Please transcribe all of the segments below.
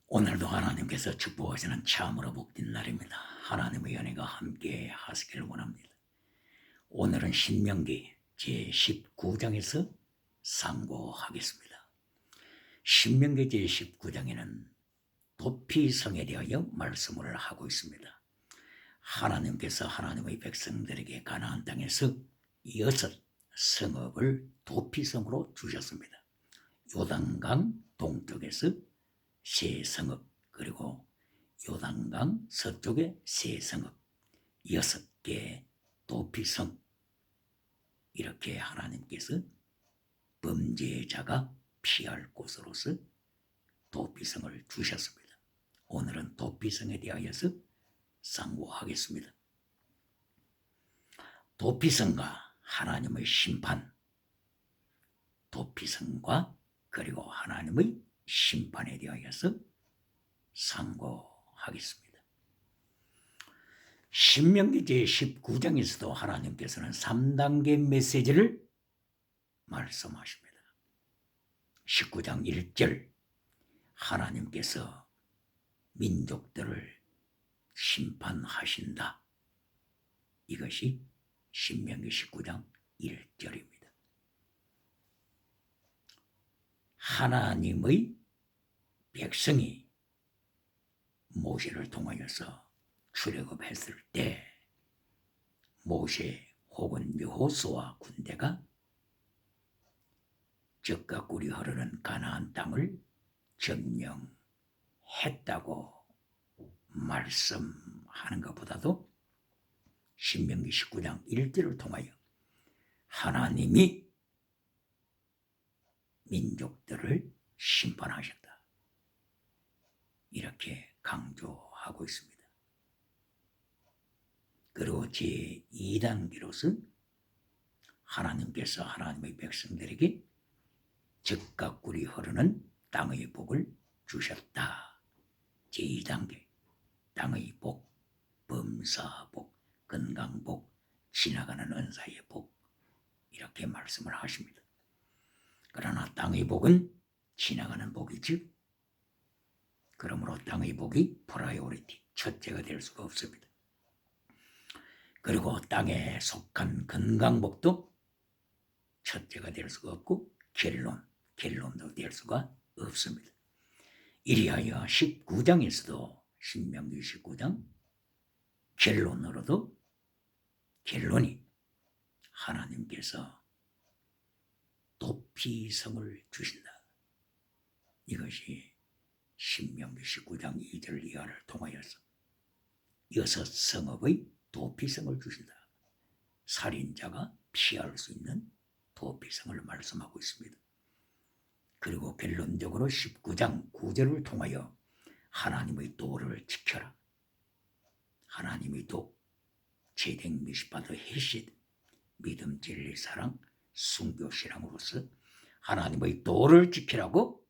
오늘도 하나님께서 축복하시는 참으로 복된 날입니다. 하나님의 은혜가 함께 하시기를 원합니다. 오늘은 신명기 제19장에서 상고하겠습니다. 신명기 제19장에는 도피성에 대하여 말씀을 하고 있습니다. 하나님께서 하나님의 백성들에게 가나안 땅에서 6 성읍을 도피성으로 주셨습니다. 요단강 동쪽에서 3 성읍, 그리고 요단강 서쪽에 3 성읍, 6개 도피성, 이렇게 하나님께서 범죄자가 피할 곳으로서 도피성을 주셨습니다. 오늘은 도피성에 대하여서 상고하겠습니다. 도피성과 하나님의 심판, 도피성과 그리고 하나님의 심판에 대하여서 상고하겠습니다. 신명기 제19장에서도 하나님께서는 3단계 메시지를 말씀하십니다. 19장 1절, 하나님께서 민족들을 심판하신다. 이것이 신명기 19장 1절입니다. 하나님의 백성이 모세를 통하여서 출애굽했을 때 모세 혹은 여호수아 군대가 젖과 꿀이 흐르는 가나안 땅을 점령했다고 말씀하는 것보다도 신명기 19장 1절을 통하여 하나님이 민족들을 심판하셨다, 이렇게 강조하고 있습니다. 그리고 제2단계로서 하나님께서 하나님의 백성들에게 젖과 꿀이 흐르는 땅의 복을 주셨다. 제2단계, 땅의 복, 범사복, 건강복, 지나가는 은사의 복, 이렇게 말씀을 하십니다. 그러나 땅의 복은 지나가는 복이죠. 그러므로 땅의 복이 프라이오리티, 첫째가 될 수가 없습니다. 그리고 땅에 속한 건강복도 첫째가 될 수가 없고 켈론도 될 수가 없습니다. 이리하여 19장에서도 신명기 19장 켈론이 하나님께서 도피성을 주신다. 이것이 신명기 19장 2절 이하를 통하여서 6 성읍의 도피성을 주신다. 살인자가 피할 수 있는 도피성을 말씀하고 있습니다. 그리고 결론적으로 19장 9절을 통하여 하나님의 도를 지켜라. 하나님의 도, 제댕 미시바드 헤시드, 믿음, 진리, 사랑, 순교, 신앙으로서 하나님의 도를 지키라고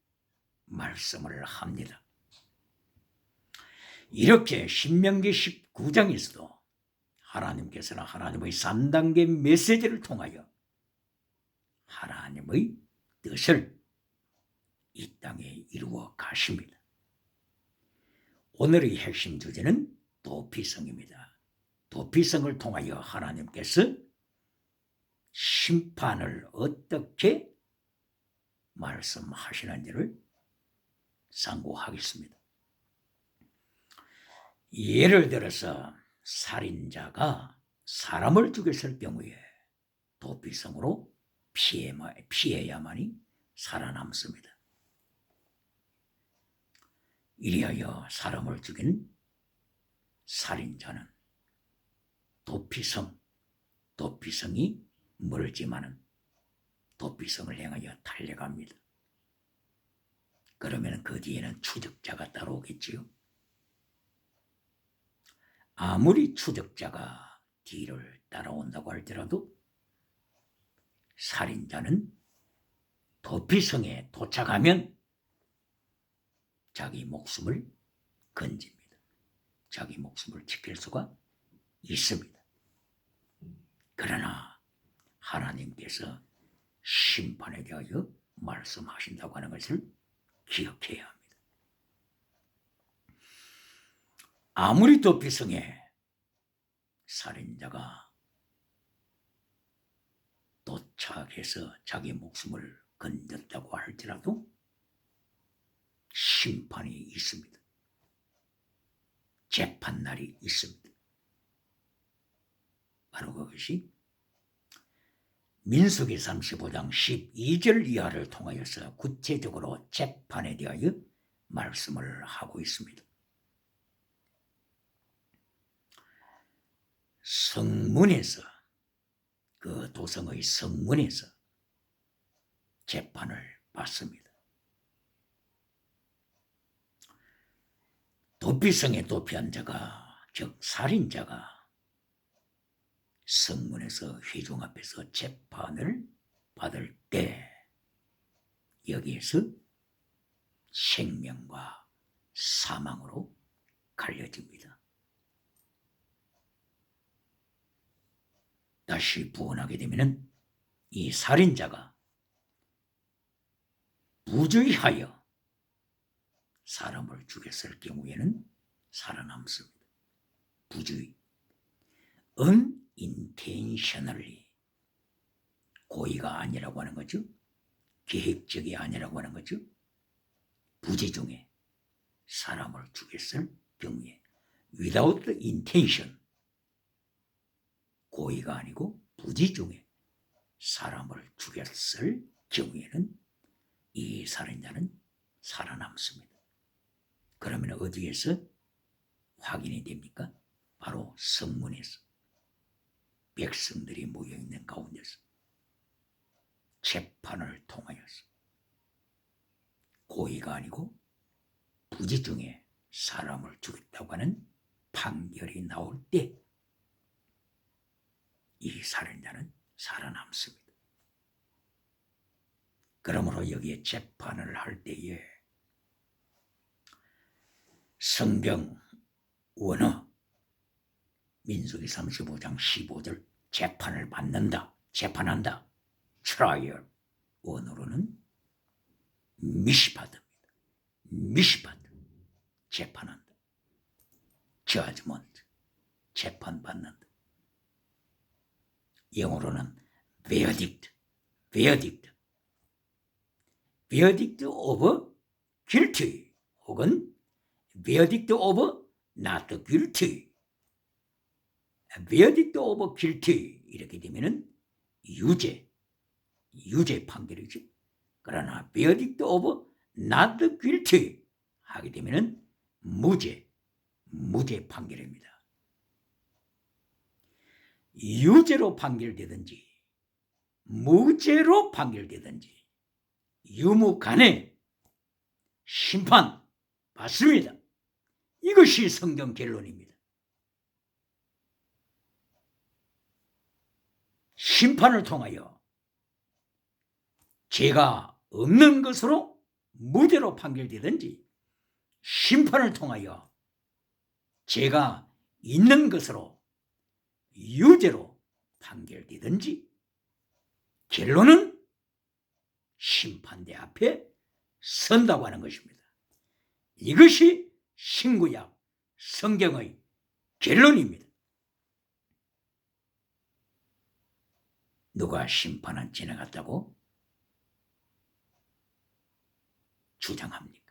말씀을 합니다. 이렇게 신명기 19장에서도 하나님께서는 하나님의 3단계 메시지를 통하여 하나님의 뜻을 이 땅에 이루어 가십니다. 오늘의 핵심 주제는 도피성입니다. 도피성을 통하여 하나님께서 심판을 어떻게 말씀하시는지를 상고하겠습니다. 예를 들어서 살인자가 사람을 죽였을 경우에 도피성으로 피해야만이 살아남습니다. 이리하여 사람을 죽인 살인자는 도피성이 멀지만은 도피성을 향하여 달려갑니다. 그러면 그 뒤에는 추적자가 따라오겠지요. 아무리 추적자가 뒤를 따라온다고 할지라도 살인자는 도피성에 도착하면 자기 목숨을 건집니다. 자기 목숨을 지킬 수가 있습니다. 그러나 하나님께서 심판에 대하여 말씀하신다고 하는 것을 기억해야 합니다. 아무리 도피성에 살인자가 도착해서 자기 목숨을 건졌다고 할지라도 심판이 있습니다. 재판날이 있습니다. 바로 그것이 민수기 35장 12절 이하를 통하여서 구체적으로 재판에 대하여 말씀을 하고 있습니다. 성문에서, 그 도성의 성문에서 재판을 받습니다. 도피성에 도피한 자가, 즉 살인자가 성문에서 회중 앞에서 재판을 받을 때 여기에서 생명과 사망으로 갈려집니다. 다시 부원하게 되면 이 살인자가 부주의하여 사람을 죽였을 경우에는 살아남습니다. 부주의. unintentionally, 고의가 아니라고 하는 거죠. 계획적이 아니라고 하는 거죠. 부재 중에 사람을 죽였을 경우에 without intention, 고의가 아니고 부재 중에 사람을 죽였을 경우에는 이 살인자는 살아남습니다. 그러면 어디에서 확인이 됩니까? 바로 성문에서, 백성들이 모여있는 가운데서 재판을 통하여서 고의가 아니고 부재 중에 사람을 죽였다고 하는 판결이 나올 때 이 살인자는 살아남습니다. 그러므로 여기에 재판을 할 때에 성경 원어 민수기 35장 15절 재판을 받는다, 재판한다, trial, 원어로는 미시파드입니다. 미시파드, 재판한다. judgment, 재판받는다. 영어로는 verdict, verdict, verdict of guilty 혹은 verdict of not guilty, verdict of guilty 이렇게 되면은 유죄 판결이죠. 그러나 verdict of not guilty 하게 되면은 무죄 판결입니다. 유죄로 판결되든지 무죄로 판결되든지 유무간에 심판 받습니다. 이것이 성경 결론입니다. 심판을 통하여 죄가 없는 것으로 무죄로 판결되든지 심판을 통하여 죄가 있는 것으로 유죄로 판결되든지 결론은 심판대 앞에 선다고 하는 것입니다. 이것이 신구약 성경의 결론입니다. 누가 심판은 지나갔다고 주장합니까?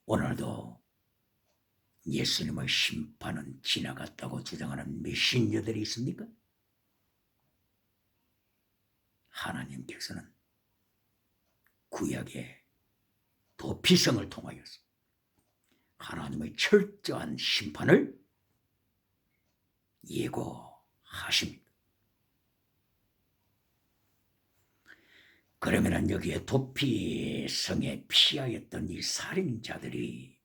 오늘도 예수님의 심판은 지나갔다고 주장하는 메신저들이 있습니까? 하나님께서는 구약의 도피성을 통하여서 하나님의 철저한 심판을 예고하십니다. 그러면 여기에 도피성에 피하였던 이 살인자들이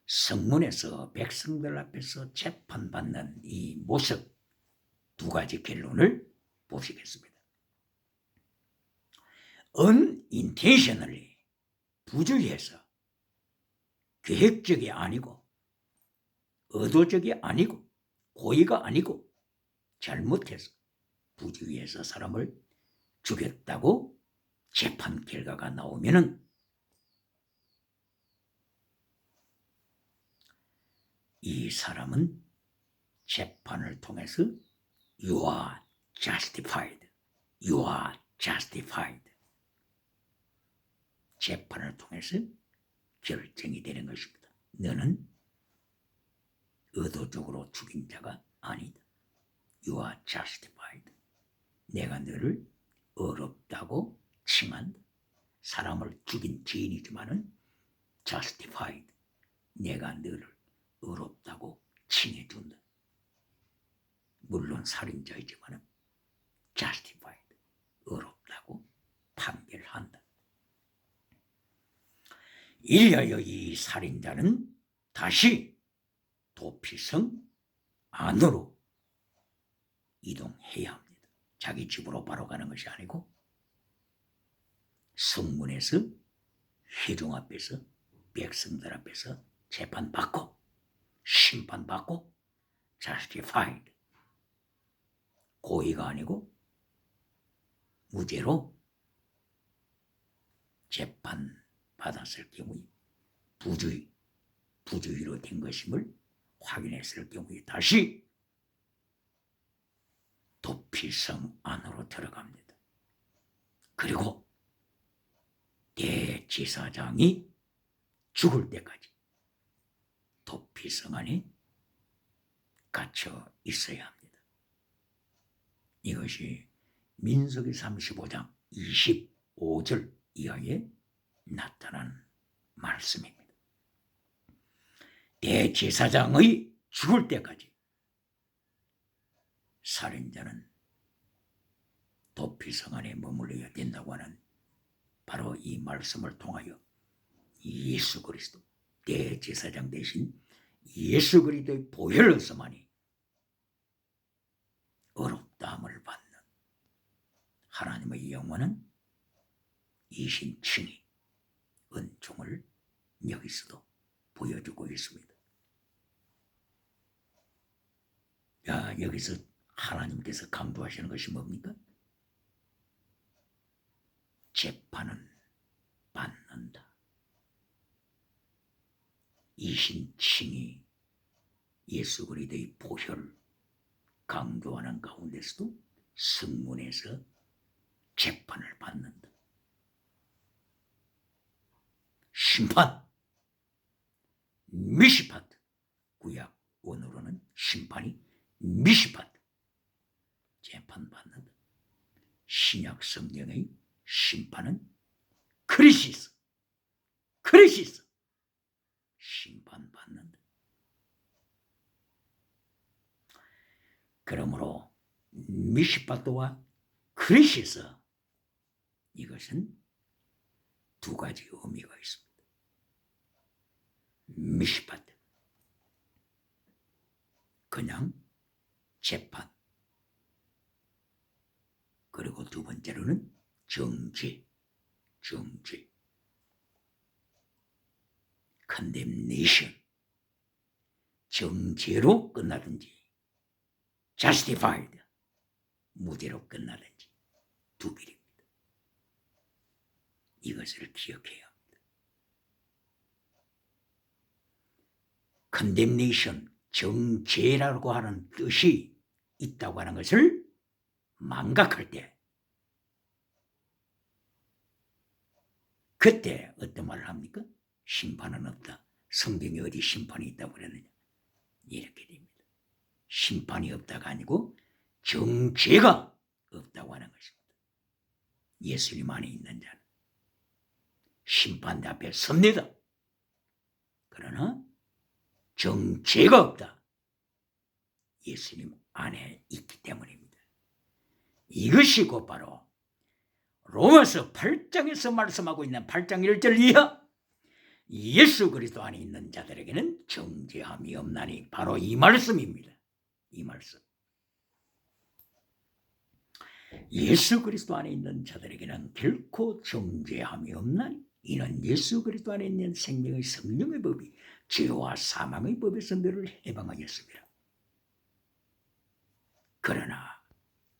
성문에서 백성들 앞에서 재판받는 이 모습, 두 가지 결론을 보시겠습니다. unintentionally, 부주의해서, 계획적이 아니고 의도적이 아니고 고의가 아니고 잘못해서 부주의해서 사람을 죽였다고 재판 결과가 나오면은 이 사람은 재판을 통해서 You are justified. You are justified. 재판을 통해서 결정이 되는 것입니다. 너는 의도적으로 죽인 자가 아니다. You are justified. 내가 너를 의롭다고 칭한다. 사람을 죽인 죄인이지만은 justified. 내가 너를 의롭다고 칭해준다. 물론 살인자이지만은 justified. 의롭다고 판결한다. 이리하여 이 살인자는 다시 도피성 안으로 이동해야 합니다. 자기 집으로 바로 가는 것이 아니고 성문에서 회중 앞에서 백성들 앞에서 재판받고 심판받고 justified. 고의가 아니고 무죄로 재판받았을 경우에 부주의로 된 것임을 확인했을 경우에 다시 도피성 안으로 들어갑니다. 그리고 대제사장이 죽을 때까지 도피성 안에 갇혀 있어야 합니다. 이것이 민수기 35장 25절 이하에 나타난 말씀입니다. 대제사장의 죽을 때까지 살인자는 도피성 안에 머물러야 된다고 하는 바로 이 말씀을 통하여 예수 그리스도 대제사장 대신 예수 그리스도의 보혈로서만이 의롭다함을 받는 하나님의 영원한 이신칭의 은총을 여기서도 보여주고 있습니다. 여기서 하나님께서 강조하시는 것이 뭡니까? 재판은 받는다. 이신칭의 예수 그리스도의 보혈 강조하는 가운데서도 성문에서 재판을 받는다. 심판, 미시파트, 구약 원어로는 심판이 미시파트, 재판받는다. 신약 성경의 심판은 크리시스, 심판받는다. 그러므로 미시파트와 크리시스, 이것은 두 가지 의미가 있습니다. 미시파트, 그냥 재판, 그리고 두 번째로는 정죄, condemnation, 정죄로 끝나든지 justified, 무죄로 끝나든지 두 길입니다. 이것을 기억해야 합니다. condemnation, 정죄라고 하는 뜻이 있다고 하는 것을 망각할 때, 그때 어떤 말을 합니까? 심판은 없다. 성경에 어디 심판이 있다고 그랬느냐? 이렇게 됩니다. 심판이 없다가 아니고 정죄가 없다고 하는 것입니다. 예수님 안에 있는 자는 심판대 앞에 섭니다. 그러나 정죄가 없다. 예수님 안에 있기 때문입니다. 이것이 곧바로 로마서 8장에서 말씀하고 있는 8장 1절 이하 예수 그리스도 안에 있는 자들에게는 정죄함이 없나니, 바로 이 말씀입니다. 이 말씀. 예수 그리스도 안에 있는 자들에게는 결코 정죄함이 없나니, 이는 예수 그리스도 안에 있는 생명의 성령의 법이 죄와 사망의 법에서 너를 해방하였습니다. 그러나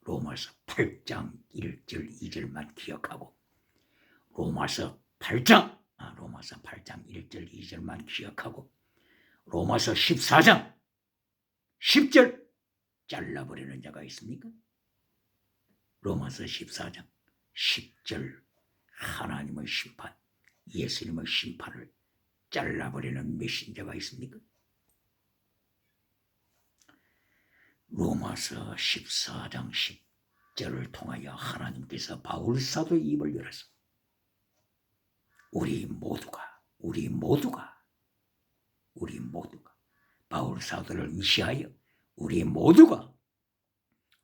로마서 8장 1절 2절만 기억하고 로마서 8장 1절 2절만 기억하고 로마서 14장 10절 잘라버리는 자가 있습니까? 로마서 14장 10절 하나님의 심판, 예수님의 심판을 잘라버리는 메신저가 있습니까? 로마서 14장 10절을 통하여 하나님께서 바울 사도의 입을 열어서 우리 모두가 바울 사도를 위시하여 우리 모두가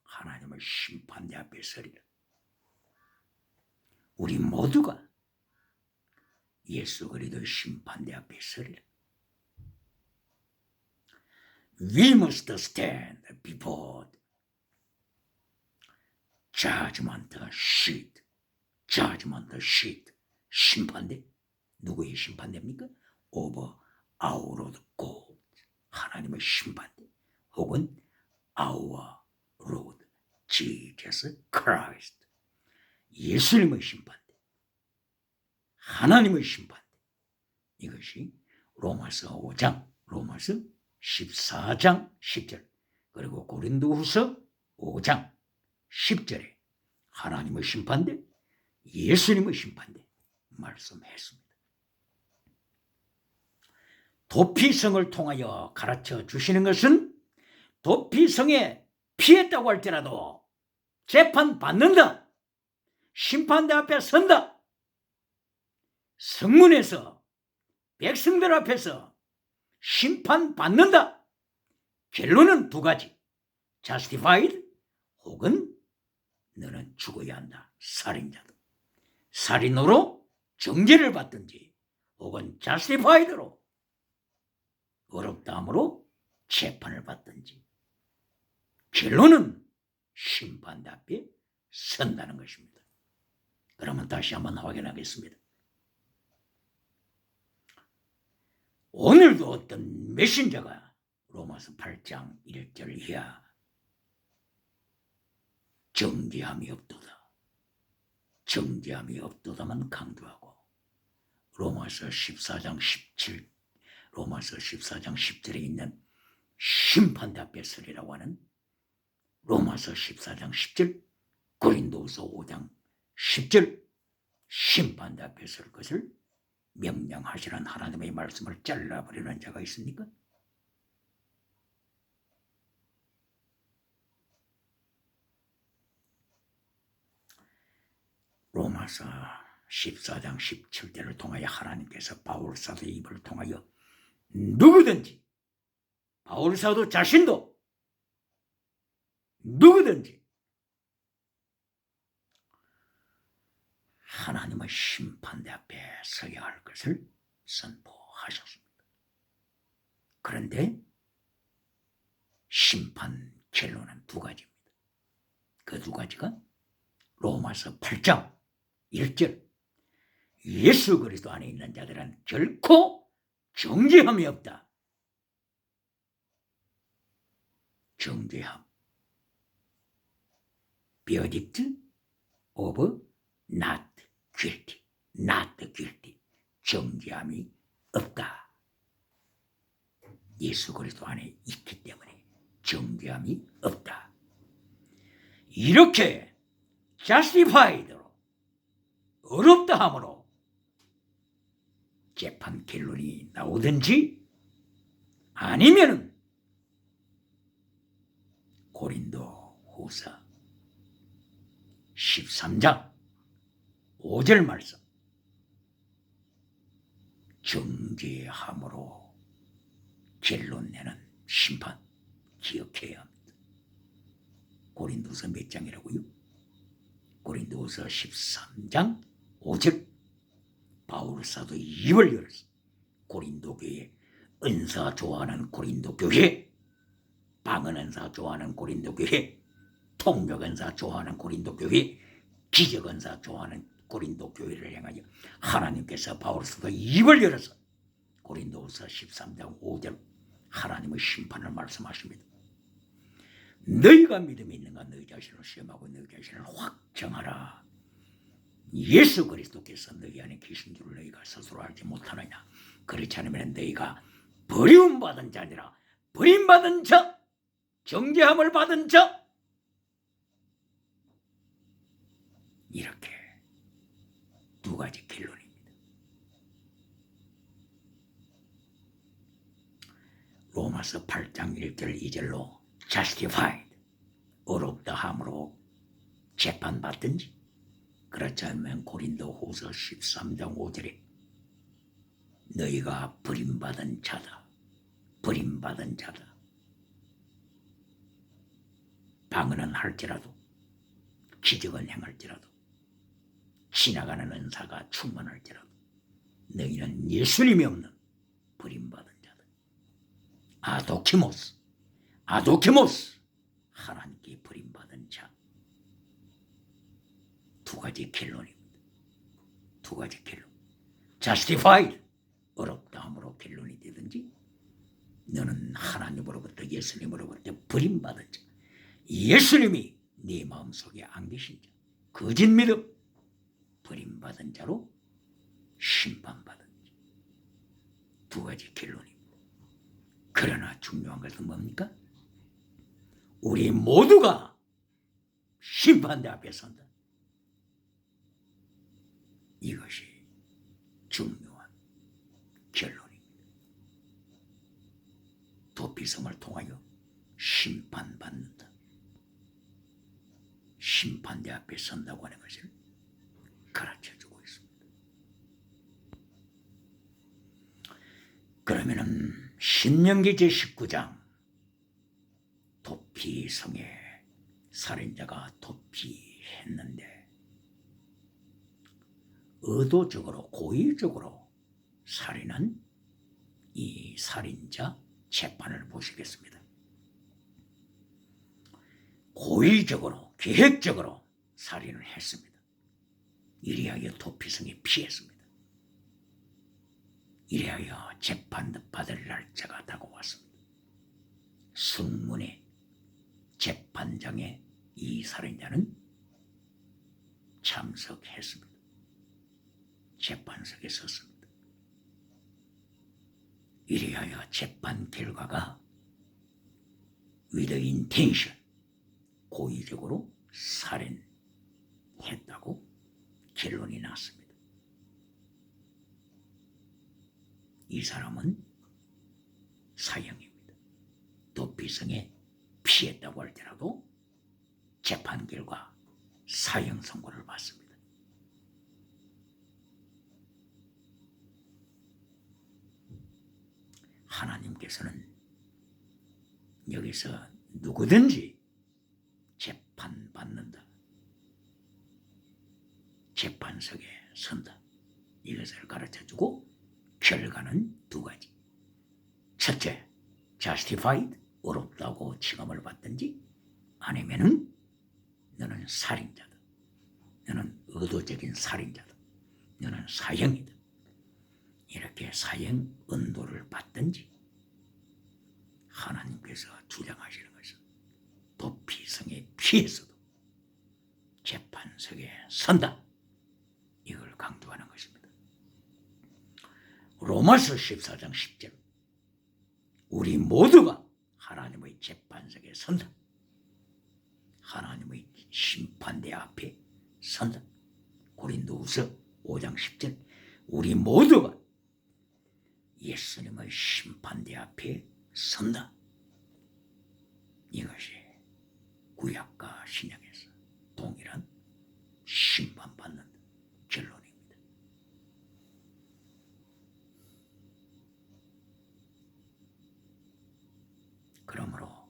하나님의 심판대 앞에 서리라. 우리 모두가 예수 그리스도의 심판대 앞에 서리라. We must stand before judgment seat. 심판대. 누구의 심판대입니까? Over our Lord God. 하나님의 심판대. 혹은 our Lord Jesus Christ. 예수님의 심판대. 하나님의 심판대. 이것이 로마서 5장, 로마서 14장 10절, 그리고 고린도후서 5장 10절에 하나님의 심판대, 예수님의 심판대 말씀했습니다. 도피성을 통하여 가르쳐 주시는 것은 도피성에 피했다고 할지라도 재판받는다, 심판대 앞에 선다, 성문에서 백성들 앞에서 심판받는다. 결론은 두 가지. justified 혹은 너는 죽어야 한다. 살인으로 정죄를 받든지 혹은 justified로 어렵다함으로 재판을 받든지 결론은 심판대 앞에 선다는 것입니다. 그러면 다시 한번 확인하겠습니다. 오늘도 어떤 메신저가 로마서 8장 1절 이하 정죄함이 없도다만 강조하고 로마서 14장 10절에 있는 심판대 앞에 서리라고 하는 로마서 14장 10절, 고린도서 5장 10절 심판대 앞에 설 것을 명령하시는 하나님의 말씀을 잘라버리는 자가 있습니까? 로마서 14장 17절을 통하여 하나님께서 바울 사도의 입을 통하여 누구든지, 바울 사도 자신도 누구든지 하나님의 심판대 앞에 서야 할 것을 선포하셨습니다. 그런데 심판 결론은 두 가지입니다. 그 두 가지가 로마서 8장 1절 예수 그리스도 안에 있는 자들은 결코 정죄함이 없다. 정죄함. verdict of not guilty. 정죄함이 없다. 예수 그리스도 안에 있기 때문에 정죄함이 없다. 이렇게 justified로 어렵다 함으로 재판 결론이 나오든지 아니면은 고린도후서 13장 5절 말씀 정죄함으로 결론 내는 심판 기억해야 합니다. 고린도서 몇 장이라고요? 고린도서 13장 5절 바울 사도의 입을 열어서 고린도 교회, 은사 좋아하는 고린도 교회, 방언 은사 좋아하는 고린도 교회, 통역 은사 좋아하는 고린도 교회, 기적 은사 좋아하는 고린도 교회를 향하여 하나님께서 바울 사도의 입을 열어서 고린도서 13장 5절 하나님의 심판을 말씀하십니다. 너희가 믿음이 있는가 너희 자신을 시험하고 너희 자신을 확 정하라. 예수 그리스도께서 너희 안에 계신 줄 너희가 스스로 알지 못하느냐. 그렇지 않으면 너희가 버림받은 자니라. 버림받은 자, 정죄함을 받은 자. 이렇게 두 가지 결론입니다. 로마서 8장 1절 2절로 justified, 의롭다 함으로 재판받든지, 그렇지 않으면 고린도후서 13장 5절에 너희가 버림받은 자다, 버림받은 자다. 방언은 할지라도, 기적은 행할지라도, 지나가는 은사가 충만할지라도 너희는 예수님이 없는 버림받은 자다. 아도키모스, 아도키모스, 하나님께 버림받은 자. 두 가지 결론입니다. 두 가지 결론. justified, 의롭다 함으로 결론이 되든지, 너는 하나님으로부터, 예수님으로부터 버림받은 자, 예수님이 네 마음속에 안 계신 자, 거짓 믿음, 버림받은 자로 심판받은 자. 두 가지 결론입니다. 그러나 중요한 것은 뭡니까? 우리 모두가 심판대 앞에 선다. 이것이 중요한 결론입니다. 도피성을 통하여 심판받는다. 심판대 앞에 선다고 하는 것을 가르쳐주고 있습니다. 그러면은 신명기 제19장, 도피성에 살인자가 도피했는데 의도적으로, 고의적으로 살인한 이 살인자 재판을 보시겠습니다. 고의적으로, 계획적으로 살인을 했습니다. 이리하여 도피성에 피했습니다. 이리하여 재판받을 날짜가 다가왔습니다. 승문의 재판장에 이 살인자는 참석했습니다. 재판석에 섰습니다. 이리하여 재판 결과가 with intention, 고의적으로 살인했다고 결론이 났습니다. 이 사람은 사형입니다. 도피성에 피했다고 할지라도 재판 결과 사형 선고를 받습니다. 하나님께서는 여기서 누구든지 재판받는다, 재판석에 선다, 이것을 가르쳐주고 결과는 두 가지. 첫째, justified, 의롭다고 칭함을 받든지, 아니면은 너는 살인자다, 너는 의도적인 살인자다, 너는 사형이다, 이렇게 사형 은도를 받든지. 하나님께서 주장하시는 것은 도피성에 피해서도 재판석에 선다, 이걸 강조하는 것입니다. 로마서 14장 10절, 우리 모두가 하나님의 재판석에 선다, 하나님의 심판대 앞에 선다. 고린도후서 5장 10절, 우리 모두가 예수님의 심판대 앞에 선다. 이것이 구약과 신약에서 동일한 심판받는 결론입니다. 그러므로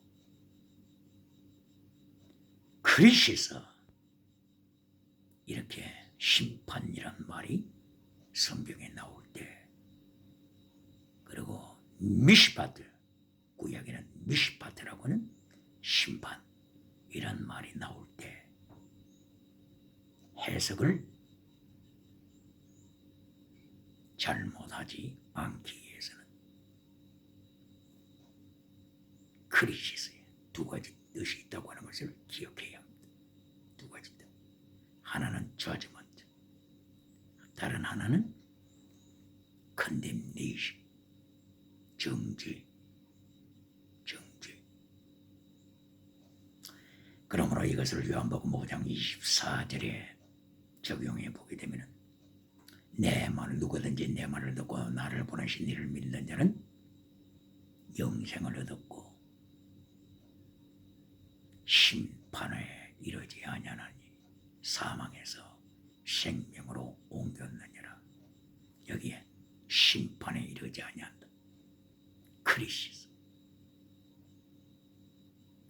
그리스에서 이렇게 심판이란 말이 성경에 나올 때, 그리고 미시파트, 구약에는 미시파트라고 하는 심판이란 말이 나올 때 해석을 잘못하지 않기 위해서는 크리시스에 두 가지 뜻이 있다고 하는 것을 기억해야 합니다. 두 가지 뜻. 하나는 저지먼트, 다른 하나는 컨뎀네이션, 정죄. 그러므로 이것을 요한복음 5장 24절에 적용해 보게 되면 내 말을 누구든지 내 말을 듣고 나를 보내신 이를 믿는 자는 영생을 얻었고 심판에 이르지 아니하나니 사망에서 생명으로 옮겼느니라. 여기에 심판에 이르지 아니한다.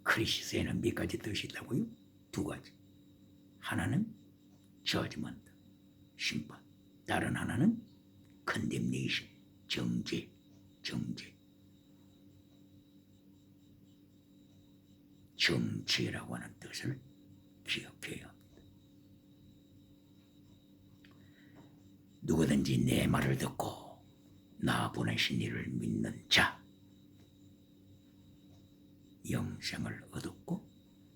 크리시스에는 몇 가지 뜻이 있다고요? 두 가지. 하나는 저지먼트, 심판. 다른 하나는 컨뎀네이션, 정죄. 정죄라고 하는 뜻을 기억해야 합니다. 누구든지 내 말을 듣고 나 보내신 이를 믿는 자 영생을 얻었고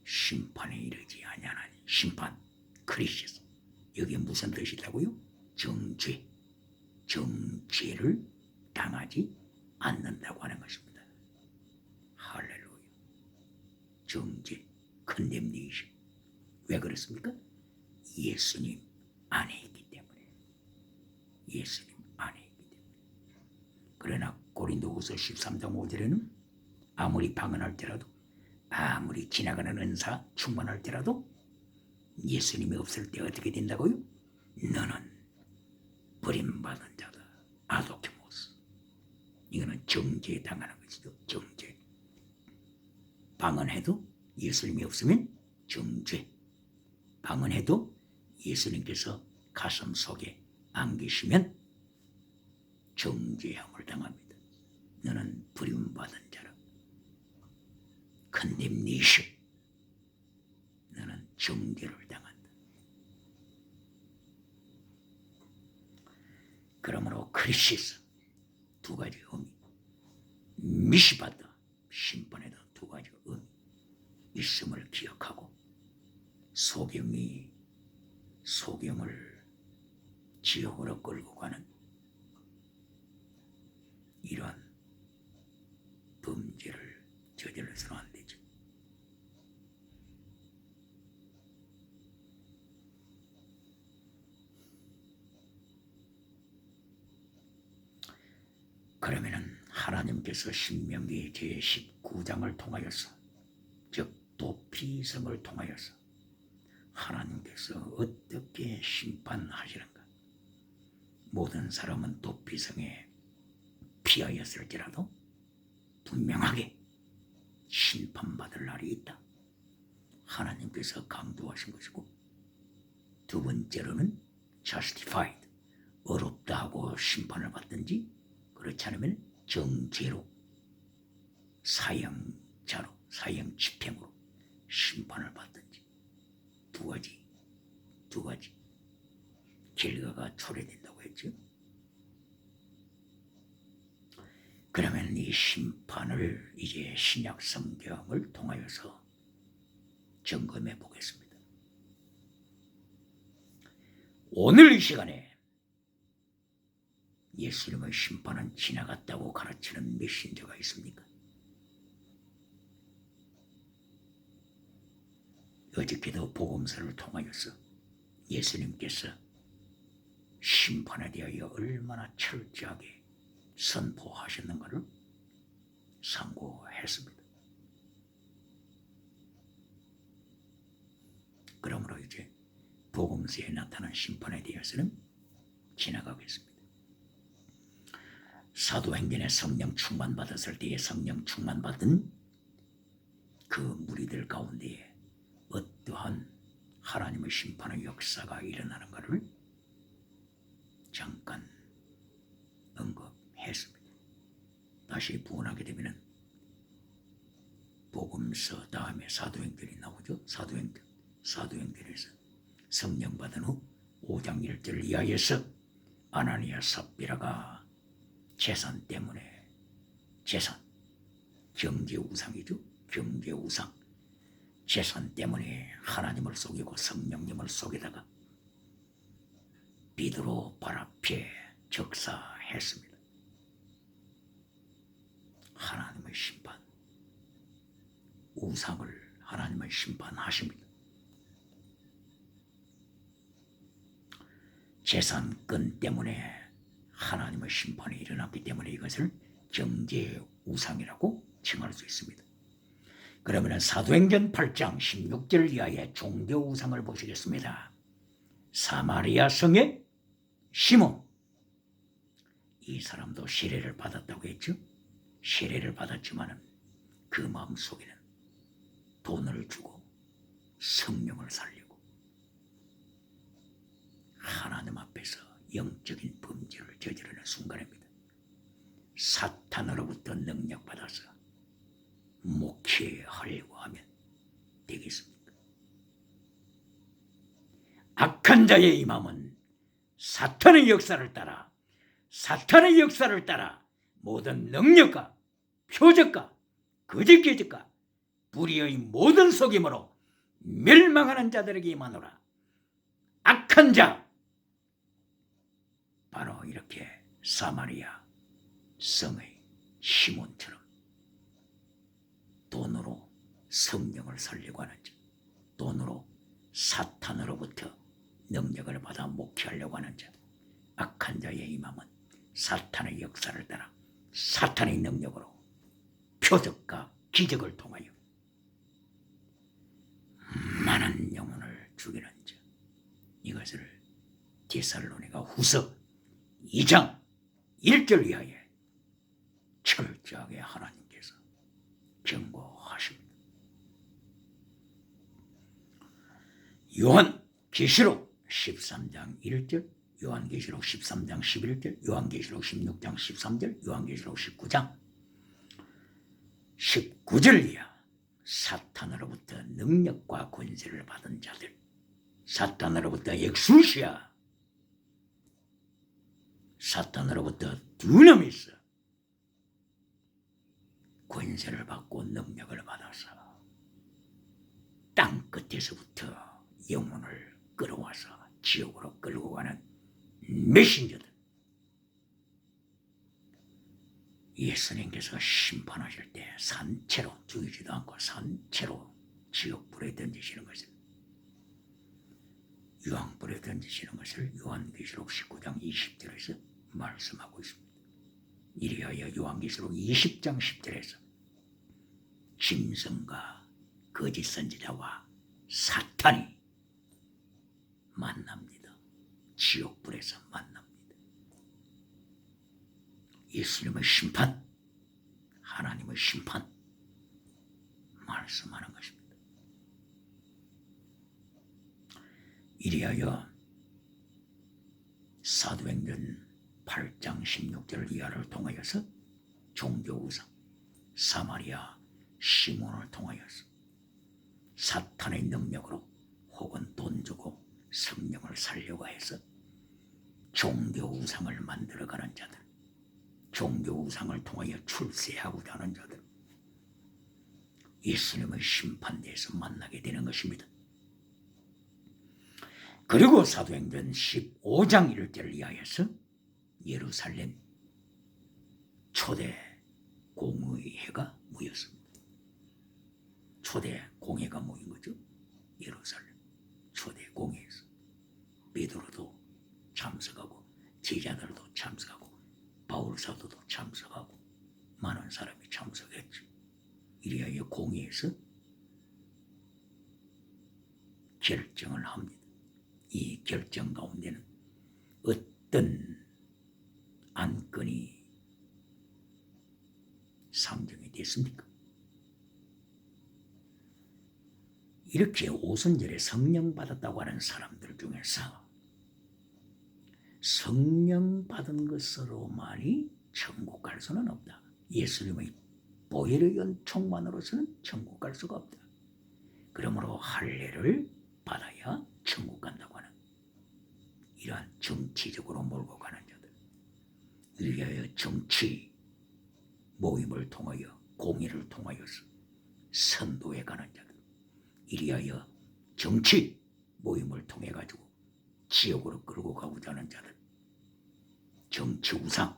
심판에 이르지 아니하나니. 심판, 크리시스. 여기에 무슨 뜻이 있다고요? 정죄를 당하지 않는다고 하는 것입니다. 할렐루야. 정죄, 컨뎀네이션. 왜 그렇습니까? 예수님 안에 있기 때문에. 그러나 고린도후서 13장 5절에는 아무리 방언할지라도, 아무리 지나가는 은사 충만할지라도 예수님이 없을 때 어떻게 된다고요? 너는 버림받은 자다. 아도케모스. 이거는 정죄에 당하는 것이죠. 정죄. 방언해도 예수님이 없으면 정죄. 방언해도 예수님께서 가슴 속에 안 계시면 정죄함을 당합니다. 너는 버림받은 자라. 컨뎀네이션. 너는 정죄를 당한다. 그러므로 크리시스 두 가지 의미. 미시바다 심판에도 두 가지 의미 있음을 기억하고 소경을 지옥으로 끌고 가는 이러한 범죄를 저질러서는 안 되죠. 그러면은 하나님께서 신명기 제19장을 통하여서, 즉 도피성을 통하여서 하나님께서 어떻게 심판하시는가. 모든 사람은 도피성에 피하였을지라도 분명하게 심판받을 날이 있다. 하나님께서 강조하신 것이고, 두 번째로는 justified, 어렵다 하고 심판을 받든지 그렇지 않으면 정죄로 사형자로 사형집행으로 심판을 받든지 두 가지 결과가 초래된다고 했죠. 그러면 이 심판을 이제 신약 성경을 통하여서 점검해 보겠습니다. 오늘 이 시간에 예수님의 심판은 지나갔다고 가르치는 메신저가 있습니까? 어저께도 복음서를 통하여서 예수님께서 심판에 대하여 얼마나 철저하게 선포하셨는가를 상고했습니다. 그러므로 이제 복음서에 나타난 심판에 대해서는 지나가겠습니다. 사도행전에 성령 충만받았을 때에 성령 충만받은 그 무리들 가운데에 어떠한 하나님의 심판의 역사가 일어나는 것을 잠깐 언급했습니다. 다시 부언하게 되면 복음서 다음에 사도행전이 나오죠. 사도행전에서 성령 받은 후 5장 1절을 이하여서 아나니아 삽비라가 재산 때문에, 재산, 경제우상이죠. 경제우상. 재산 때문에 하나님을 속이고 성령님을 속이다가 베드로 발 앞에 적사했습니다. 하나님의 심판, 우상을 하나님의 심판하십니다. 재산권 때문에 하나님의 심판이 일어났기 때문에 이것을 경제 우상이라고 칭할 수 있습니다. 그러면 사도행전 8장 16절 이하의 종교 우상을 보시겠습니다. 사마리아 성의 시몬, 이 사람도 세례를 받았다고 했죠. 세례를 받았지만 그 마음속에는 돈을 주고 성령을 살리고 하나님 앞에서 영적인 범죄를 저지르는 순간입니다. 사탄으로부터 능력받아서 목회하려고 하면 되겠습니까? 악한 자의 이 마음은 사탄의 역사를 따라 모든 능력과 표적과 거짓 계적과 불의의 모든 속임으로 멸망하는 자들에게 임하노라. 악한 자, 바로 이렇게 사마리아 성의 시몬처럼 돈으로 성령을 살려고 하는 자, 돈으로 사탄으로부터 능력을 받아 목회하려고 하는 자, 악한 자의 이 마음은 사탄의 역사를 따라 사탄의 능력으로 표적과 기적을 통하여 많은 영혼을 죽이는 자, 이것을 데살로니가 후서 2장 1절 이하에 철저하게 하나님께서 경고하십니다. 요한계시록 13장 1절, 요한계시록 13장 11절, 요한계시록 16장 13절, 요한계시록 19절 이하 사탄으로부터 능력과 권세를 받은 자들, 사탄으로부터 엑수시아, 사탄으로부터 두나미스 권세를 받고 능력을 받아서 땅 끝에서부터 영혼을 끌어와서 지옥으로 끌고 가는 메신저들, 예수님께서 심판하실 때 산채로 죽이지도 않고 산채로 지옥불에 던지시는 것을, 유황불에 던지시는 것을 요한계시록 19장 20절에서 말씀하고 있습니다. 이리하여 요한계시록 20장 10절에서 짐승과 거짓 선지자와 사탄이 만납니다. 지옥불에서 만납니다. 예수님의 심판, 하나님의 심판 말씀하는 것입니다. 이리하여 사도행전 8장 16절 이하를 통하여서 종교우상 사마리아 시몬을 통하여서 사탄의 능력으로 혹은 돈 주고 성령을 살려고 해서 종교우상을 만들어가는 자들, 종교우상을 통하여 출세하고자 하는 자들, 예수님의 심판대에서 만나게 되는 것입니다. 그리고 사도행전 15장 1절 이하에서 예루살렘 초대 공의회가 모였습니다. 초대 공회가 모인 거죠. 예루살렘 초대 공회에서 베드로도 참석하고 제자들도 참석하고 바울 사도도 참석하고 많은 사람이 참석했죠. 이리하여 공회에서 결정을 합니다. 이 결정 가운데는 어떤 안건이 상정이 됐습니까? 이렇게 오순절에 성령 받았다고 하는 사람들 중에서 성령 받은 것으로만이 천국 갈 수는 없다. 예수님의 보혈의 연총만으로서는 천국 갈 수가 없다. 그러므로 할례를 받아야 천국 간다고 하는 이러한 정치적으로 몰고 가는 자들, 이리하여 정치 모임을 통하여 공의를 통하여서 선도에 가는 자들, 이리하여 정치 모임을 통해 가지고 지옥으로 끌고 가고자 하는 자들, 정치 우상,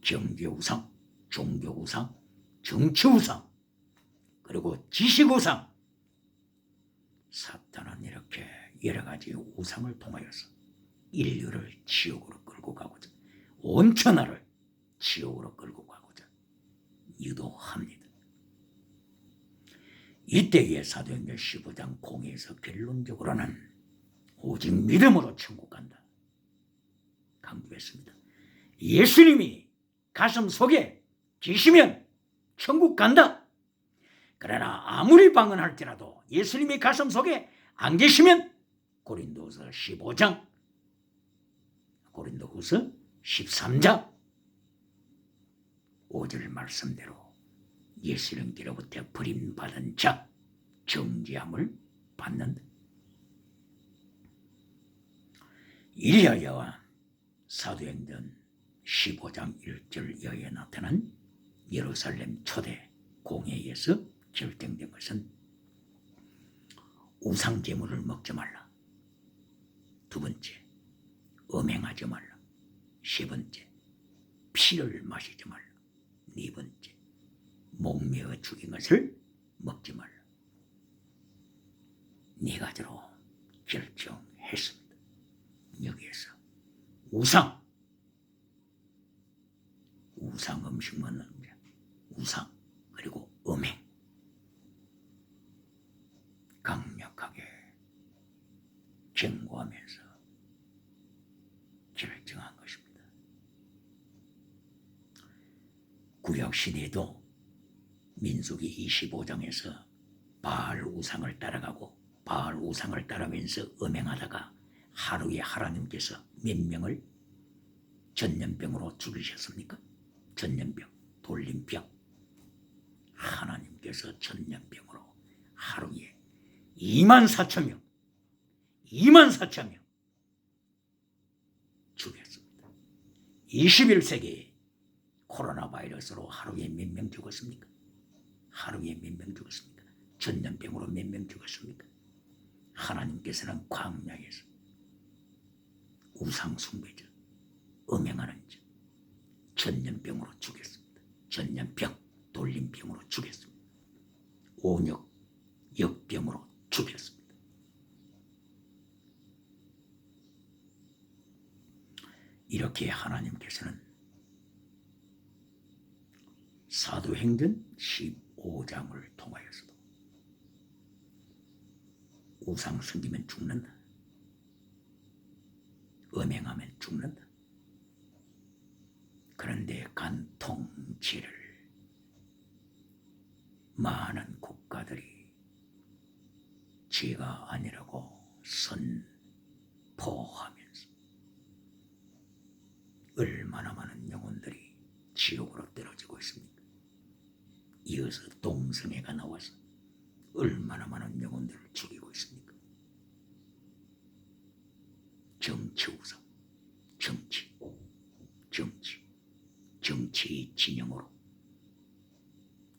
경제우상, 종교우상, 정치우상, 그리고 지식우상. 사탄은 이렇게 여러 가지 우상을 통하여서 인류를 지옥으로 끌고 가고자, 온 천하를 지옥으로 끌고 가고자 유도합니다. 이때에 사도행전 15장 0에서 결론적으로는 오직 믿음으로 천국 간다 강조했습니다. 예수님이 가슴 속에 계시면 천국 간다. 그러나 아무리 방언할지라도 예수님이 가슴 속에 안 계시면 고린도후서 15장, 고린도후서 13장 5절 말씀대로 예수님께로부터 버림받은 자 정죄함을 받는다. 이리하여 사도행전 15장 1절 여에 나타난 예루살렘 초대 공회에서 결정된 것은 우상 제물을 먹지 말라. 두 번째, 음행하지 말라. 세 번째, 피를 마시지 말라. 네 번째, 목매어 죽인 것을 먹지 말라. 네 가지로 결정했습니다. 여기에서 우상 음식만 넣는 우상 그리고 음행 강력하게 경고하면서 결정한 것입니다. 구약시대에도 민수기 25장에서 바알 우상을 따라가고 바알 우상을 따르면서 음행하다가 하루에 하나님께서 몇 명을 전염병으로 죽이셨습니까? 전염병, 돌림병. 하나님께서 전염병으로 하루에 24,000명 죽였습니다. 21세기에 코로나 바이러스로 하루에 몇 명 죽었습니까? 하루에 몇 명 죽었습니까? 전염병으로 몇 명 죽었습니까? 하나님께서는 광야에서 우상 숭배자, 음행하는 자, 전염병으로 죽였습니다. 전염병, 돌림병으로 죽였습니다. 온역, 역병으로 죽였습니다. 이렇게 하나님께서는 사도행전 15장을 통하여서도 우상 섬기면 죽는다. 음행하면 죽는다. 그런데 간통죄를 많은 국가들이 죄가 아니라고 선포하면서 얼마나 많은 영혼들이 지옥으로 떨어지고 있습니까? 이어서 동성애가 나와서 얼마나 많은 영혼들을 죽이고 있습니까? 정치우상, 정치의 진영으로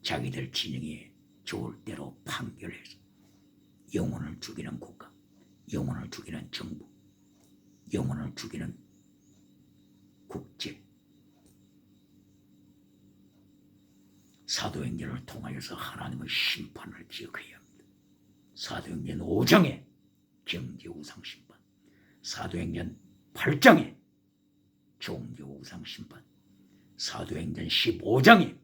자기들 진영에 좋을 대로 판결해서 영혼을 죽이는 국가, 영혼을 죽이는 정부, 영혼을 죽이는 국제. 사도행전을 통하여서 하나님의 심판을 기억해야 합니다. 사도행전 5장에 경제우상 심판, 사도행전 8장에 종교우상 심판, 사도행전 15장에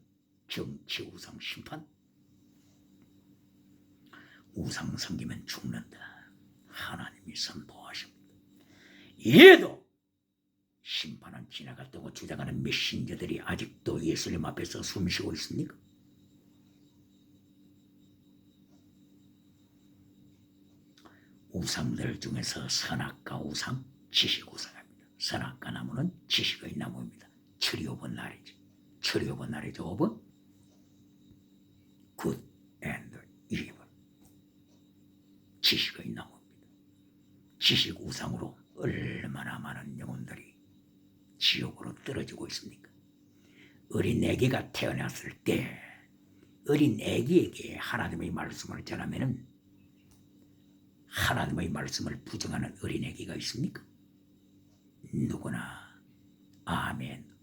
정치우상 심판. 우상 섬기면 죽는다. 하나님이 선포하십니다. 이래도 심판은 지나갔다고 주장하는 메신저들이 아직도 예수님 앞에서 숨쉬고 있습니까? 우상들 중에서 선악과 우상, 지식우상입니다. 선악과 나무는 지식의 나무입니다. tree of knowledge, tree of knowledge of good and evil. 지식의 나무입니다. 지식 우상으로 얼마나 많은 영혼들이 지옥으로 떨어지고 있습니까? 어린 애기가 태어났을 때 어린 애기에게 하나님의 말씀을 전하면은 하나님의 말씀을 부정하는 어린 애기가 있습니까? 누구나 아멘,